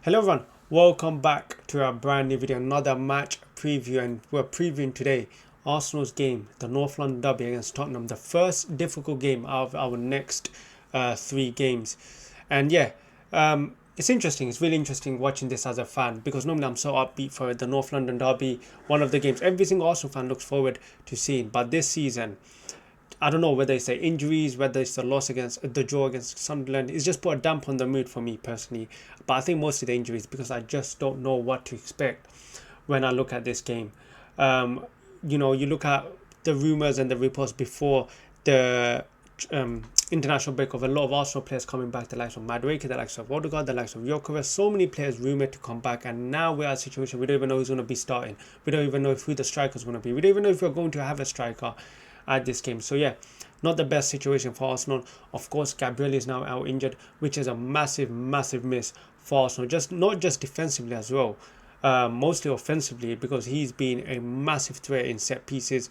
Hello everyone, welcome back to our brand new video, another match preview, and we're previewing today Arsenal's game, the North London derby against Tottenham, the first difficult game out of our next three games. And yeah, it's interesting, it's really interesting watching this as a fan because normally I'm so upbeat for the North London derby, one of the games every single Arsenal fan looks forward to seeing. But this season, I don't know whether it's the injuries, whether it's the loss against the draw against Sunderland. It's just put a damp on the mood for me personally. But I think mostly the injuries because I just don't know what to expect when I look at this game. Um, you look at the rumours and the reports before the international break of a lot of Arsenal players coming back, the likes of Madueke, the likes of Odegaard, the likes of Gyökeres, so many players rumoured to come back, and now we're at a situation we don't even know who's going to be starting. We don't even know who the striker's going to be. We don't even know if we're going to have a striker at this game. So yeah, not the best situation for Arsenal. Of course, Gabriel is now out injured, which is a massive miss for Arsenal. Not just defensively as well, mostly offensively, because he's been a massive threat in set pieces.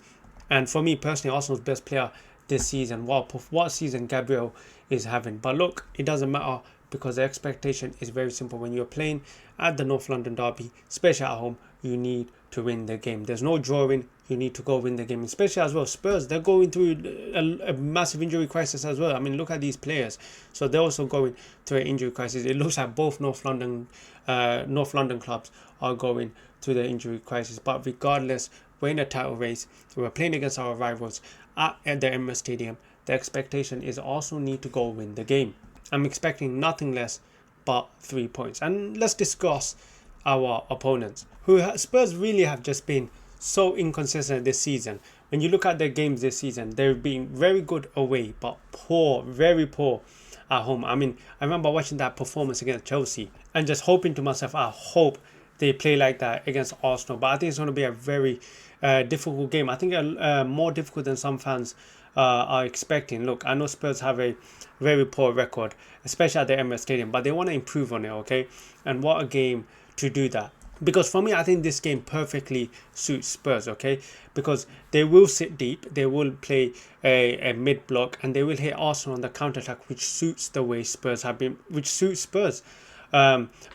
And for me personally, Arsenal's best player this season. What season Gabriel is having. But look, it doesn't matter because the expectation is very simple. When you're playing at the North London derby, especially at home, you need to win the game. There's no drawing. You need to go win the game, especially as well. Spurs, they're going through a massive injury crisis as well. I mean, look at these players. So they're also going through an injury crisis. It looks like both North London clubs are going through the injury crisis. But regardless, we're in a title race. We're playing against our rivals at the Emirates Stadium. The expectation is Arsenal need to go win the game. I'm expecting nothing less but 3 points. And let's discuss our opponents. Spurs really have just been so inconsistent this season. When you look at their games this season, they've been very good away, but poor, very poor at home. I mean, I remember watching that performance against Chelsea and just hoping to myself, I hope they play like that against Arsenal. But I think it's going to be a very difficult game. I think more difficult than some fans are expecting. Look, I know Spurs have a very poor record, especially at the Emirates Stadium, but they want to improve on it, okay? And what a game to do that. Because for me, I think this game perfectly suits Spurs, okay? Because they will sit deep, they will play a mid block, and they will hit Arsenal on the counter attack, which suits the way Spurs have been, which suits Spurs.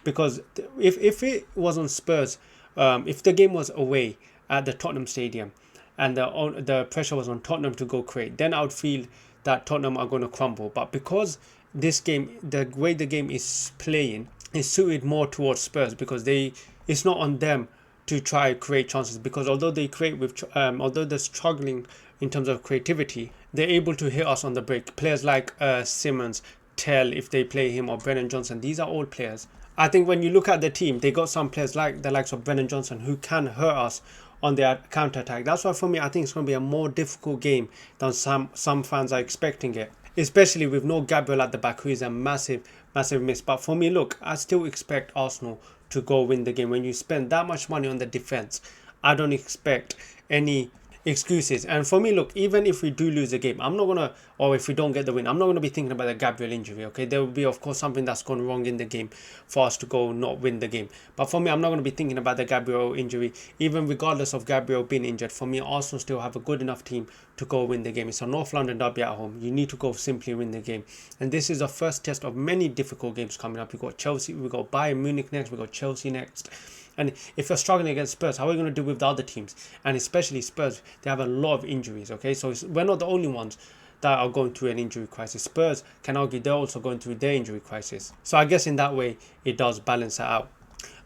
Because if it was on Spurs, if the game was away at the Tottenham Stadium, and the pressure was on Tottenham to go create, then I would feel that Tottenham are going to crumble. But because this game, the way the game is playing, is suited more towards Spurs because it's not on them to try create chances, because although they create with although they're struggling in terms of creativity, they're able to hit us on the break. Players like Simmons, Tell, if they play him, or Brennan Johnson, these are all players. I think when you look at the team, they got some players like the likes of Brennan Johnson who can hurt us on their counter attack. That's why for me, I think it's going to be a more difficult game than some fans are expecting it, especially with no Gabriel at the back, who is a massive miss. But for me, look, I still expect Arsenal to go win the game. When you spend that much money on the defense, I don't expect any excuses. And for me, look, even if we do lose the game, I'm not gonna, or if we don't get the win, I'm not gonna be thinking about the Gabriel injury. Okay, there will be of course something that's gone wrong in the game for us to go not win the game. But for me, I'm not gonna be thinking about the Gabriel injury, even regardless of Gabriel being injured. For me, Arsenal still have a good enough team to go win the game. It's a North London derby at home. You need to go simply win the game. And this is the first test of many difficult games coming up. We got Chelsea, we got Bayern Munich next, we got Chelsea next. And if you're struggling against Spurs, how are we going to do with the other teams? And especially Spurs, they have a lot of injuries, okay? So we're not the only ones that are going through an injury crisis. Spurs can argue they're also going through their injury crisis. So I guess in that way, it does balance it out.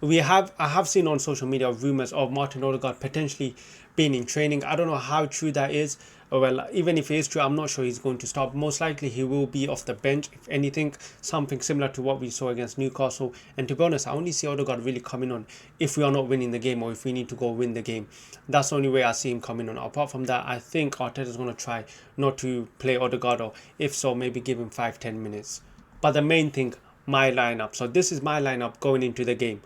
I have seen on social media rumours of Martin Odegaard potentially being in training. I don't know how true that is. Well, even if it is true, I'm not sure he's going to start. Most likely he will be off the bench, if anything, something similar to what we saw against Newcastle. And to be honest, I only see Odegaard really coming on if we are not winning the game, or if we need to go win the game. That's the only way I see him coming on. Apart from that, I think Arteta's going to try not to play Odegaard, or if so, maybe give him 5-10 minutes. But the main thing, my lineup. So this is my lineup going into the game.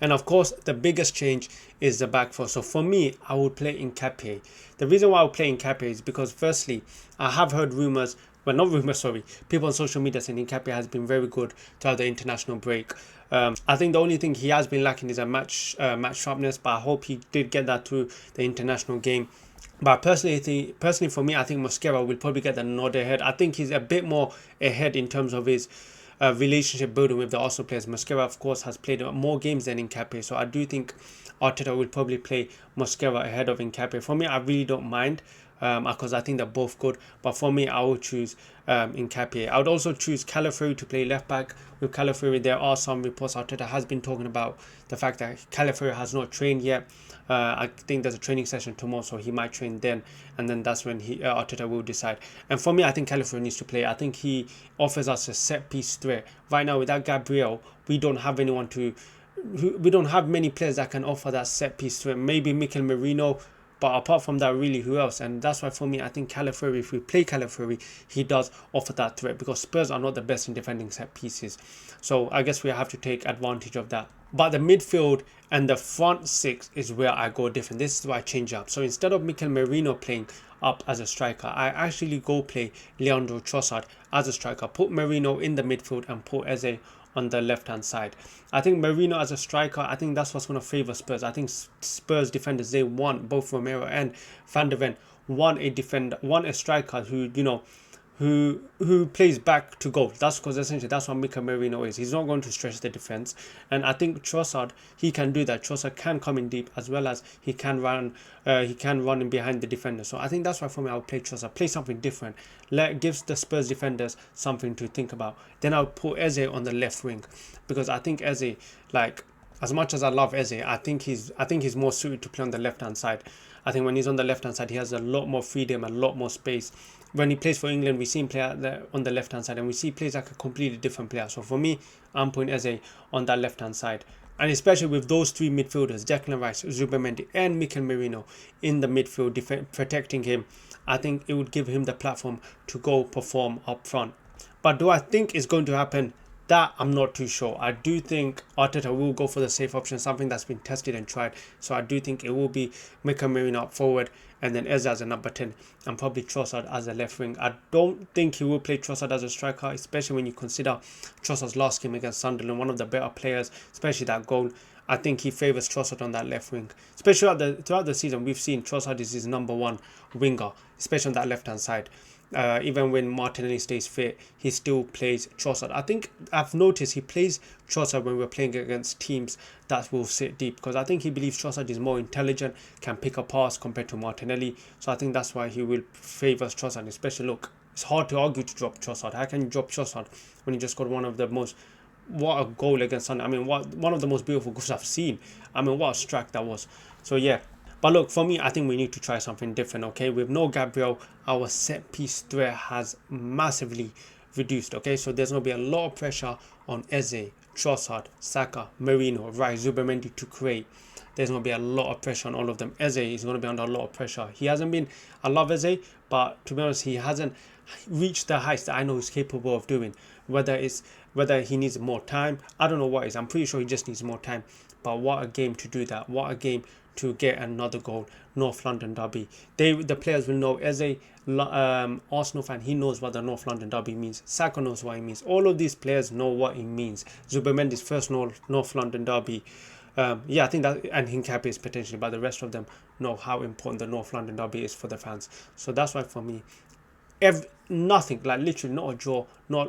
And of course, the biggest change is the back four. So for me, I would play Nketiah. The reason why I would play Nketiah is because firstly, I have heard rumours, well not rumours, sorry, people on social media saying Nketiah has been very good throughout the international break. I think the only thing he has been lacking is a match sharpness, but I hope he did get that through the international game. But personally for me, I think Mosquera will probably get the nod ahead. I think he's a bit more ahead in terms of his relationship building with the Arsenal players. Mosquera, of course, has played more games than Nketiah, so I do think Arteta will probably play Mosquera ahead of Nketiah. For me, I really don't mind, because I think they're both good. But for me, I would choose Nketiah. I would also choose Calafiori to play left back. With Calafiori, there are some reports Arteta has been talking about the fact that Calafiori has not trained yet. I think there's a training session tomorrow, so he might train then, and then that's when Arteta will decide. And for me, I think Calafiori needs to play. I think he offers us a set piece threat. Right now, without Gabriel, we don't have anyone to. We don't have many players that can offer that set piece threat. Maybe Mikel Merino, but apart from that, really, who else? And that's why for me, I think Calafiori, if we play Calafiori, he does offer that threat, because Spurs are not the best in defending set pieces. So I guess we have to take advantage of that. But the midfield and the front six is where I go different. This is where I change up. So instead of Mikel Merino playing up as a striker, I actually go play Leandro Trossard as a striker. Put Merino in the midfield and put Eze on the left hand side. I think Merino as a striker, I think that's what's going to favour Spurs. I think Spurs defenders, they want both Romero and Van de Ven, want a striker who, you know, who plays back to goal. That's because essentially that's what Mikel Merino is. He's not going to stretch the defense, and I think Trossard, he can do that. Trossard can come in deep, as well as he can run in behind the defender. So I think that's why for me, I'll play Trossard, play something different, gives the Spurs defenders something to think about. Then I'll put Eze on the left wing, because I think Eze, like, as much as I love Eze, I think he's more suited to play on the left hand side. I think when he's on the left hand side, he has a lot more freedom, a lot more space. When he plays for England, we see him play on the left hand side, and we see he plays like a completely different player. So for me, I'm putting Eze on that left hand side. And especially with those three midfielders, Declan Rice, Zubimendi and Mikel Merino in the midfield, protecting him, I think it would give him the platform to go perform up front. But do I think it's going to happen? That I'm not too sure. I do think Arteta will go for the safe option, something that's been tested and tried. So I do think it will be Mikel Merino up forward, and then Eze as a number 10, and probably Trossard as a left wing. I don't think he will play Trossard as a striker, especially when you consider Trossard's last game against Sunderland, one of the better players, especially that goal. I think he favours Trossard on that left wing. Especially throughout the season, we've seen Trossard is his number one winger, especially on that left hand side. Even when Martinelli stays fit, he still plays Trossard. I think I've noticed he plays Trossard when we're playing against teams that will sit deep, because I think he believes Trossard is more intelligent, can pick a pass compared to Martinelli. So I think that's why he will favour Trossard. Especially, look, it's hard to argue to drop Trossard. How can you drop Trossard when he just got one of the most... What a goal against Sunderland. I mean, one of the most beautiful goals I've seen. I mean, what a strike that was. So yeah. But look, for me, I think we need to try something different, okay? With no Gabriel, our set-piece threat has massively reduced, okay? So there's going to be a lot of pressure on Eze, Trossard, Saka, Merino, Rice, Zubimendi to create. There's going to be a lot of pressure on all of them. Eze is going to be under a lot of pressure. He hasn't been... I love Eze, but to be honest, he hasn't reached the heights that I know he's capable of doing. Whether he needs more time, I don't know what it is. I'm pretty sure he just needs more time. But what a game to do that. What a game to get another goal. North London derby. The players will know. Eze, Arsenal fan, he knows what the North London derby means. Saka knows what it means. All of these players know what it means. Zubimendi's first North London derby. Yeah, I think that, and Hincapie is potentially, but the rest of them know how important the North London derby is for the fans. So that's why for me, nothing, like literally not a draw, not,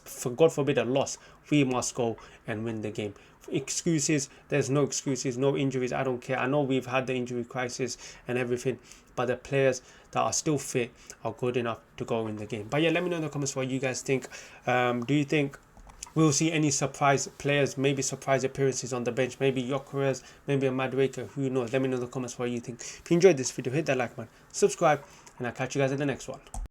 for God forbid, a loss. We must go and win the game. Excuses, there's no excuses, no injuries, I don't care. I know we've had the injury crisis and everything, but the players that are still fit are good enough to go in the game. But yeah, let me know in the comments what you guys think. Do you think we'll see any surprise players, maybe surprise appearances on the bench, maybe Gyökeres, maybe a Madueke, who knows? Let me know in the comments what you think. If you enjoyed this video, hit that like button, subscribe, and I'll catch you guys in the next one.